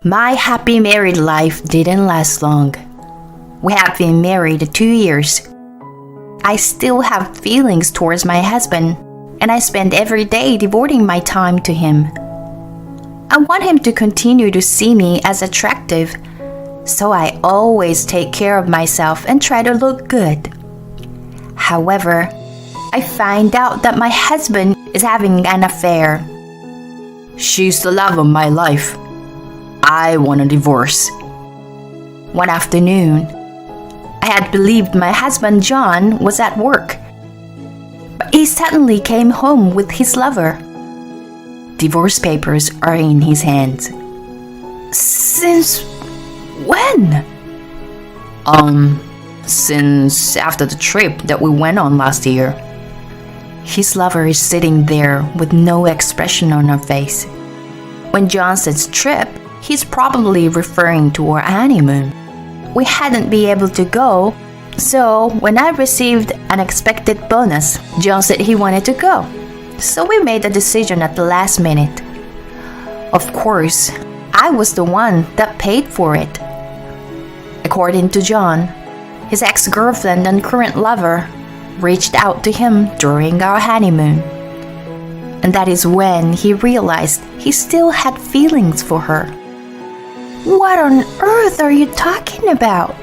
My happy married life didn't last long. We have been married 2 years. I still have feelings towards my husband, and I spend every day devoting my time to him. I want him to continue to see me as attractive, so I always take care of myself and try to look good. However, I find out that my husband is having an affair. She's the love of my life. I want a divorce. One afternoon, I had believed my husband John was at work, but he suddenly came home with his lover. Divorce papers are in his hands. Since when? Since after the trip that we went on last year. His lover is sitting there with no expression on her face. When John says trip, he's probably referring to our honeymoon. We hadn't been able to go, so when I received an expected bonus, John said he wanted to go. So we made the decision at the last minute. Of course, I was the one that paid for it. According to John, his ex-girlfriend and current lover reached out to him during our honeymoon. And that is when he realized he still had feelings for her. What on earth are you talking about?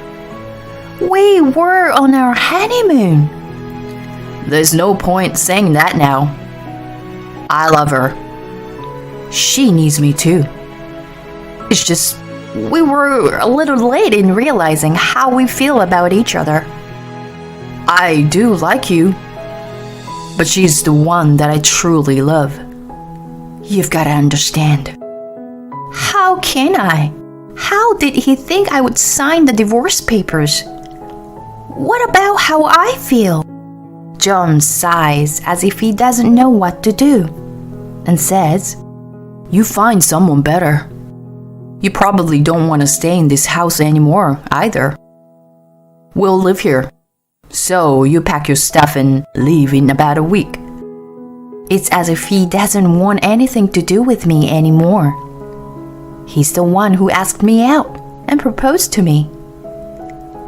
We were on our honeymoon. There's no point saying that now. I love her. She needs me too. It's just we were a little late in realizing how we feel about each other. I do like you, but she's the one that I truly love. You've got to understand. How can I? How did he think I would sign the divorce papers? What about how I feel? John sighs as if he doesn't know what to do and says, You find someone better. You probably don't want to stay in this house anymore either. We'll live here. So you pack your stuff and leave in about a week. It's as if he doesn't want anything to do with me anymore. He's the one who asked me out and proposed to me.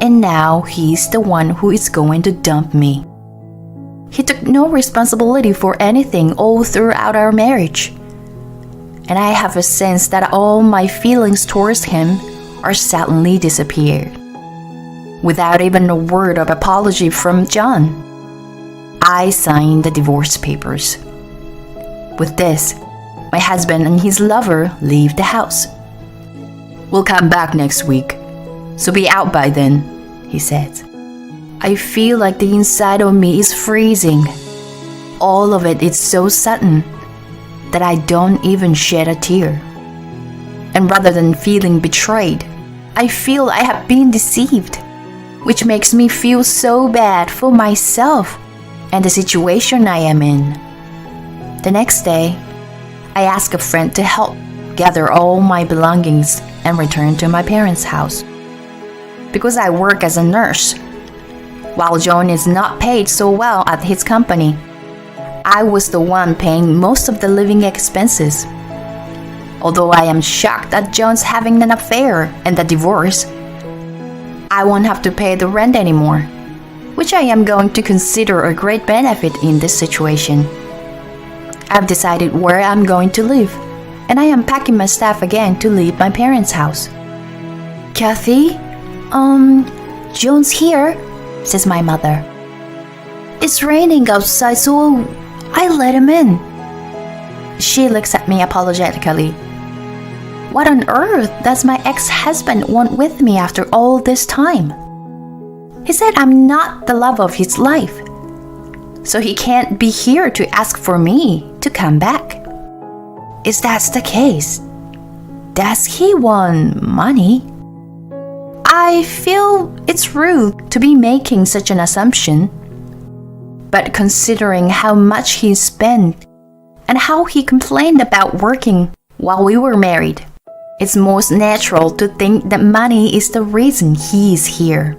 And now he's the one who is going to dump me. He took no responsibility for anything all throughout our marriage. And I have a sense that all my feelings towards him are suddenly disappeared. Without even a word of apology from John, I signed the divorce papers. With this, my husband and his lover leave the house. We'll come back next week, so be out by then, he said. I feel like the inside of me is freezing. All of it is so sudden that I don't even shed a tear. And rather than feeling betrayed, I feel I have been deceived, which makes me feel so bad for myself and the situation I am in. The next day, I asked a friend to help gather all my belongings and return to my parents' house. Because I work as a nurse, while John is not paid so well at his company, I was the one paying most of the living expenses. Although I am shocked at John's having an affair and the divorce, I won't have to pay the rent anymore, which I am going to consider a great benefit in this situation. I've decided where I'm going to live, and I am packing my stuff again to leave my parents' house. Kathy, John's here, says my mother. It's raining outside, so I let him in. She looks at me apologetically. What on earth does my ex-husband want with me after all this time? He said I'm not the love of his life, so he can't be here to ask for me to come back. If that's the case, does he want money? I feel it's rude to be making such an assumption, but considering how much he spent and how he complained about working while we were married, it's most natural to think that money is the reason he is here.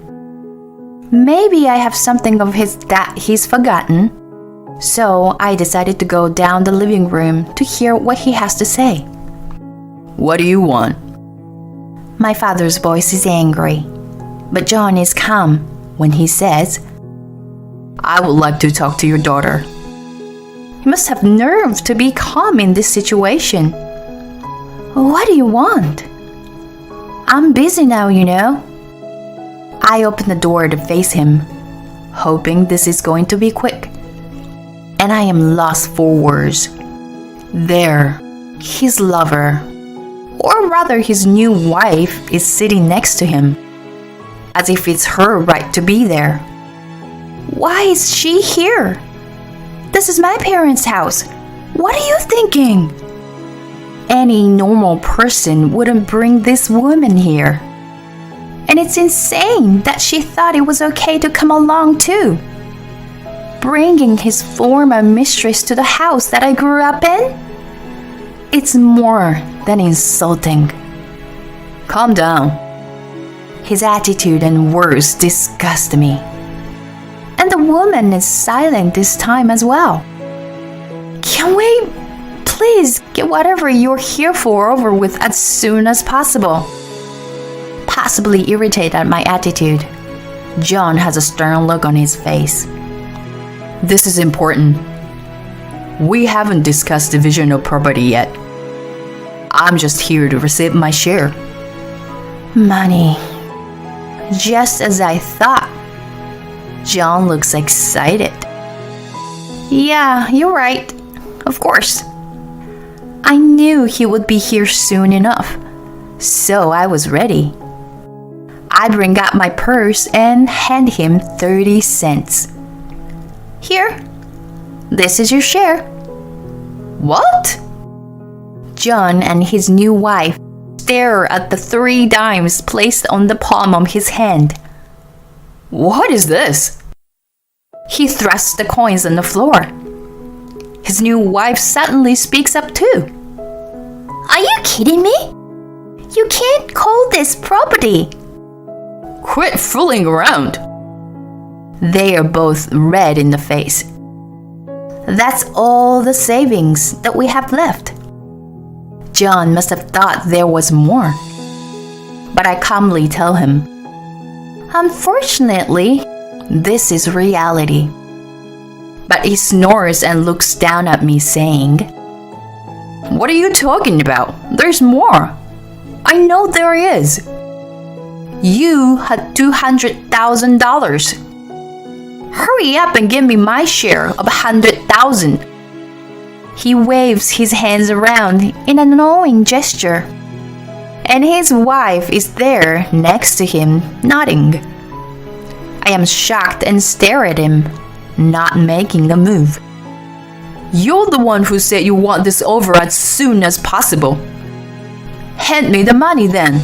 Maybe I have something of his that he's forgotten, so I decided to go down the living room to hear what he has to say. What do you want? My father's voice is angry, but John is calm when he says, I would like to talk to your daughter. "You must have nerve to be calm in this situation. What do you want?" "I'm busy now, you know." I open the door to face him, hoping this is going to be quick. And I am lost for words. There, his lover, or rather his new wife, is sitting next to him, as if it's her right to be there. Why is she here? This is my parents' house. What are you thinking? Any normal person wouldn't bring this woman here. And it's insane that she thought it was okay to come along too. Bringing his former mistress to the house that I grew up in? It's more than insulting. Calm down. His attitude and words disgust me. And the woman is silent this time as well. Can we please get whatever you're here for over with as soon as possible? Possibly irritated at my attitude, John has a stern look on his face. This is important. We haven't discussed division of property yet. I'm just here to receive my share. Money. Just as I thought. John looks excited. Yeah, you're right. Of course. I knew he would be here soon enough, so I was ready. I bring out my purse and hand him 30 cents. Here, this is your share. What? John and his new wife stare at the 3 dimes placed on the palm of his hand. What is this? He thrusts the coins on the floor. His new wife suddenly speaks up too. Are you kidding me? You can't call this property. Quit fooling around. They are both red in the face. That's all the savings that we have left. John must have thought there was more. But I calmly tell him, unfortunately, this is reality. But he snores and looks down at me saying, What are you talking about? There's more. I know there is. You had $200,000. Hurry up and give me my share of $100,000. He waves his hands around in an knowing gesture. And his wife is there next to him, nodding. I am shocked and stare at him, not making a move. You're the one who said you want this over as soon as possible. Hand me the money then.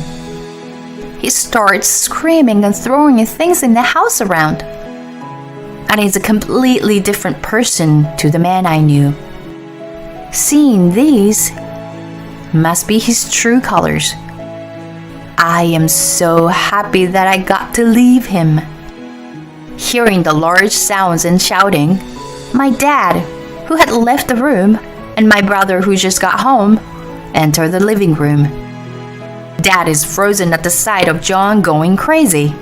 He starts screaming and throwing things in the house around. And he's a completely different person to the man I knew. Seeing these must be his true colors. I am so happy that I got to leave him. Hearing the large sounds and shouting, my dad, who had left the room, and my brother, who just got home, enter the living room. Dad is frozen at the sight of John going crazy.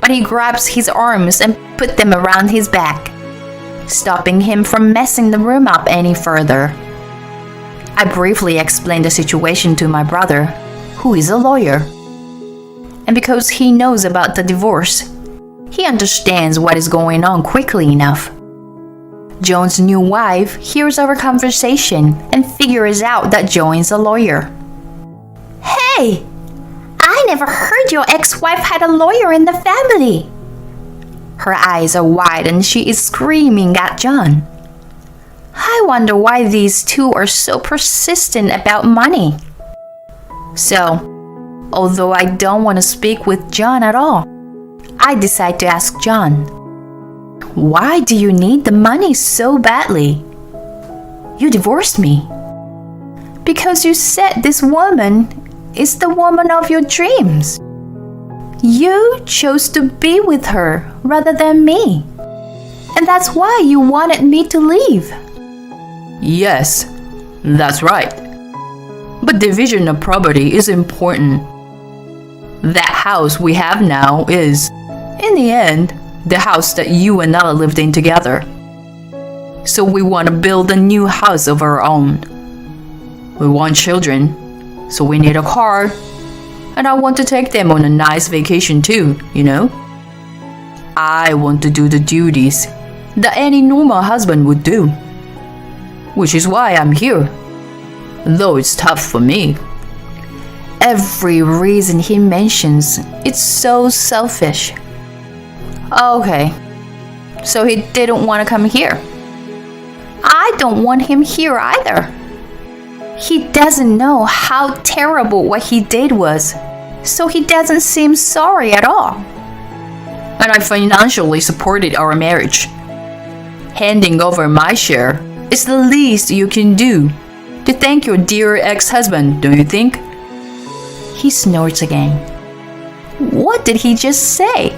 But he grabs his arms and put them around his back, stopping him from messing the room up any further. I briefly explained the situation to my brother, who is a lawyer. And because he knows about the divorce, he understands what is going on quickly enough. John's new wife hears our conversation and figures out that John is a lawyer. Hey! I never heard your ex-wife had a lawyer in the family. Her eyes are wide and she is screaming at John. I wonder why these two are so persistent about money. So, although I don't want to speak with John at all, I decide to ask John, why do you need the money so badly? You divorced me. Because you said this woman is the woman of your dreams. You chose to be with her rather than me. And that's why you wanted me to leave. Yes, that's right. But division of property is important. That house we have now is, in the end, the house that you and Ella lived in together. So we want to build a new house of our own. We want children, so we need a car. And I want to take them on a nice vacation too, you know? I want to do the duties that any normal husband would do. Which is why I'm here. Though it's tough for me. Every reason he mentions, it's so selfish. Okay, so he didn't want to come here. I don't want him here either. He doesn't know how terrible what he did was, so he doesn't seem sorry at all. And I financially supported our marriage. Handing over my share is the least you can do to thank your dear ex-husband, don't you think? He snorts again. What did he just say?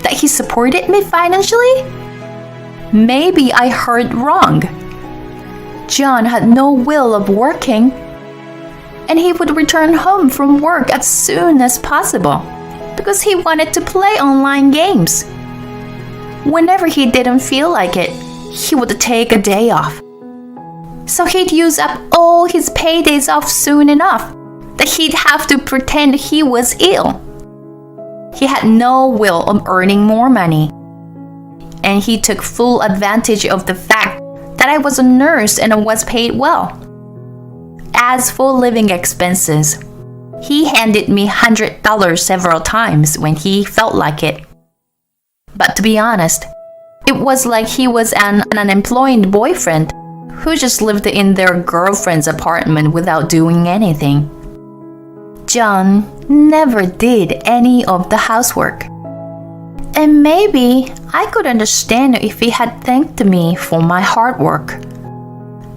That he supported me financially? Maybe I heard wrong. John had no will of working, and he would return home from work as soon as possible because he wanted to play online games. Whenever he didn't feel like it, he would take a day off. So he'd use up all his paydays off soon enough that he'd have to pretend he was ill. He had no will of earning more money, and he took full advantage of the fact that I was a nurse and was paid well. As for living expenses, he handed me $100 several times when he felt like it. But to be honest, it was like he was an unemployed boyfriend who just lived in their girlfriend's apartment without doing anything. John never did any of the housework. And maybe I could understand if he had thanked me for my hard work.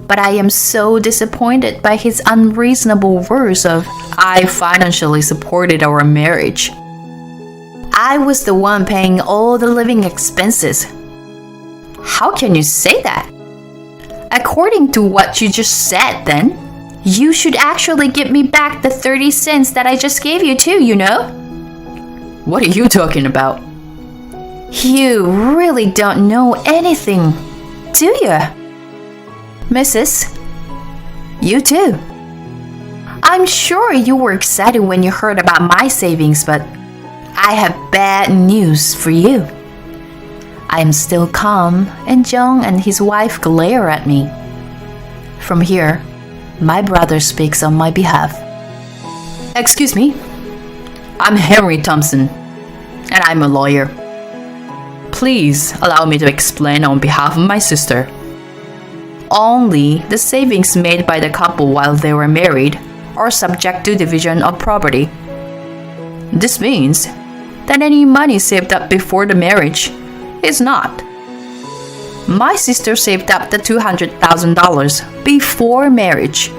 But I am so disappointed by his unreasonable words of, I financially supported our marriage. I was the one paying all the living expenses. How can you say that? According to what you just said then, you should actually give me back the 30 cents that I just gave you too, you know? What are you talking about? You really don't know anything, do you? Mrs., you too. I'm sure you were excited when you heard about my savings, but I have bad news for you. I am still calm, and John and his wife glare at me. From here, my brother speaks on my behalf. Excuse me. I'm Henry Thompson, and I'm a lawyer. Please allow me to explain on behalf of my sister. Only the savings made by the couple while they were married are subject to division of property. This means that any money saved up before the marriage is not. My sister saved up the $200,000 before marriage,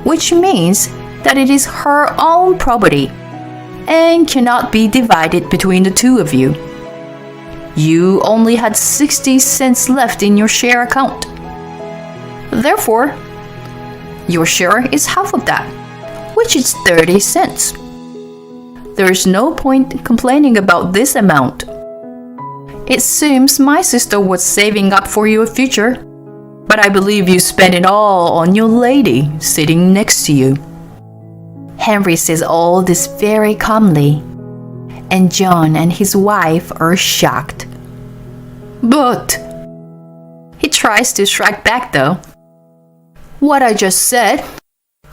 which means that it is her own property and cannot be divided between the two of you. You only had 60 cents left in your share account. Therefore, your share is half of that, which is 30 cents. There is no point complaining about this amount. It seems my sister was saving up for your future, but I believe you spent it all on your lady sitting next to you. Henry says all this very calmly, and John and his wife are shocked. But he tries to strike back though. What I just said,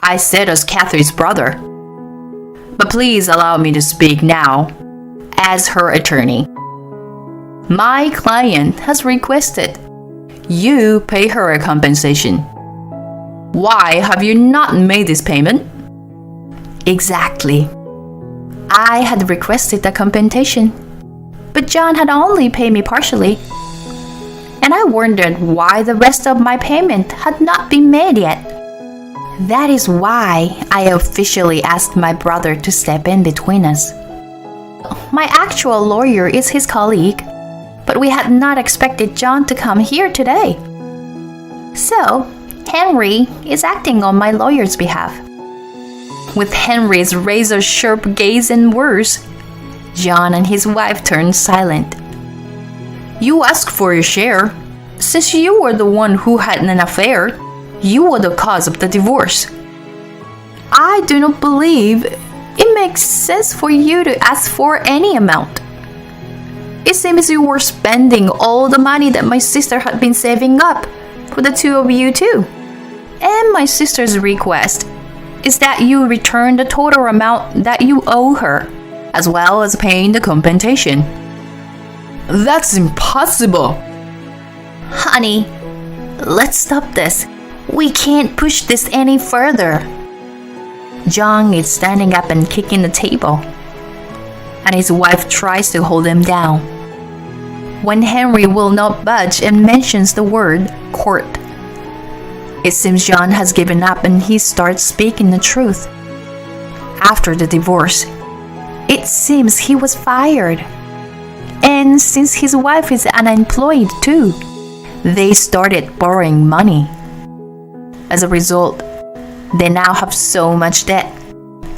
I said as Catherine's brother. But please allow me to speak now as her attorney. My client has requested you pay her a compensation. Why have you not made this payment? Exactly. I had requested the compensation, but John had only paid me partially. And I wondered why the rest of my payment had not been made yet. That is why I officially asked my brother to step in between us. My actual lawyer is his colleague, but we had not expected John to come here today. So, Henry is acting on my lawyer's behalf. With Henry's razor-sharp gaze and words, John and his wife turned silent. "You asked for your share. Since you were the one who had an affair, you were the cause of the divorce. I do not believe it makes sense for you to ask for any amount. It seems you were spending all the money that my sister had been saving up for the two of you too. And my sister's request is that you return the total amount that you owe her, as well as paying the compensation." "That's impossible." Honey, let's stop this. We can't push this any further. John is standing up and kicking the table, and his wife tries to hold him down. When Henry will not budge and mentions the word court, it seems John has given up and he starts speaking the truth. After the divorce, it seems he was fired. And since his wife is unemployed too, they started borrowing money. As a result, they now have so much debt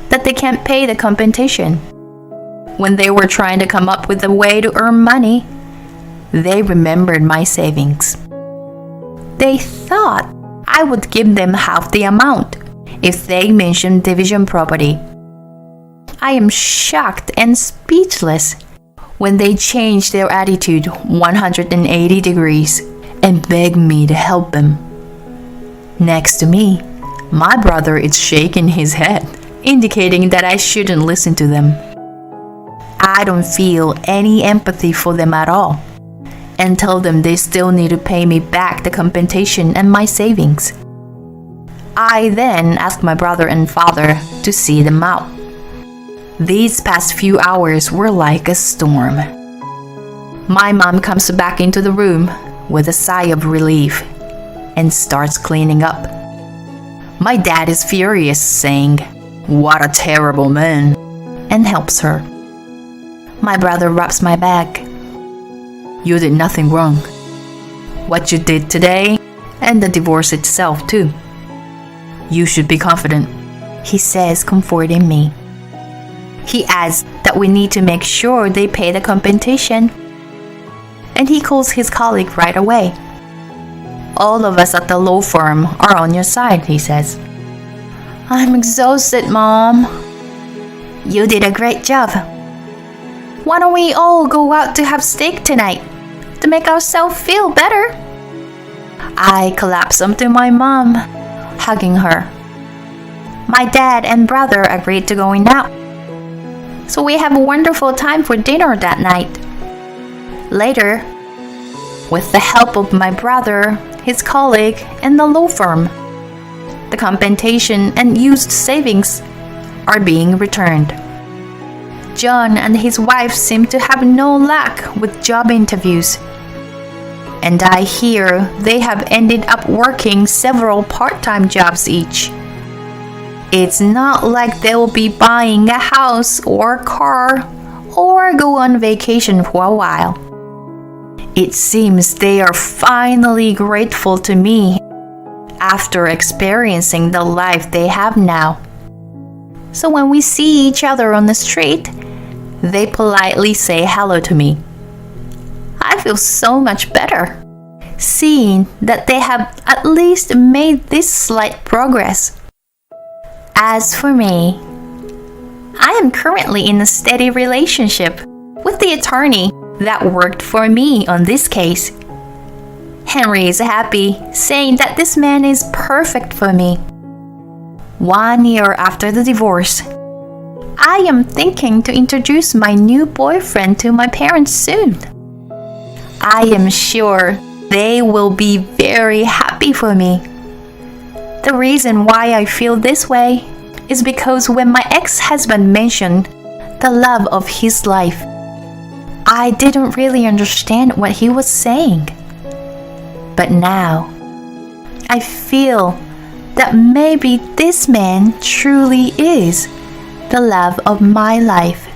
that they can't pay the compensation. When they were trying to come up with a way to earn money, they remembered my savings. They thought I would give them half the amount if they mentioned division property. I am shocked and speechless when they changed their attitude 180 degrees and begged me to help them. Next to me, my brother is shaking his head, indicating that I shouldn't listen to them. I don't feel any empathy for them at all, and tell them they still need to pay me back the compensation and my savings. I then ask my brother and father to see them out. These past few hours were like a storm. My mom comes back into the room with a sigh of relief and starts cleaning up. My dad is furious, saying, "What a terrible man," and helps her. My brother rubs my back. "You did nothing wrong. What you did today, and the divorce itself too. You should be confident," he says, comforting me. He adds that we need to make sure they pay the compensation, and he calls his colleague right away. "All of us at the law firm are on your side," he says. I'm exhausted, Mom. You did a great job. Why don't we all go out to have steak tonight to make ourselves feel better? I collapse onto my mom, hugging her. My dad and brother agreed to going out, so we have a wonderful time for dinner that night. Later, with the help of my brother, his colleague, and the law firm, the compensation and used savings are being returned. John and his wife seem to have no luck with job interviews, and I hear they have ended up working several part-time jobs each. It's not like they'll be buying a house or a car or go on vacation for a while. It seems they are finally grateful to me after experiencing the life they have now. So when we see each other on the street, they politely say hello to me. I feel so much better, seeing that they have at least made this slight progress. As for me, I am currently in a steady relationship with the attorney that worked for me on this case. Henry is happy, saying that this man is perfect for me. 1 year after the divorce, I am thinking to introduce my new boyfriend to my parents soon. I am sure they will be very happy for me. The reason why I feel this way is because when my ex-husband mentioned the love of his life, I didn't really understand what he was saying. But now, I feel that maybe this man truly is the love of my life.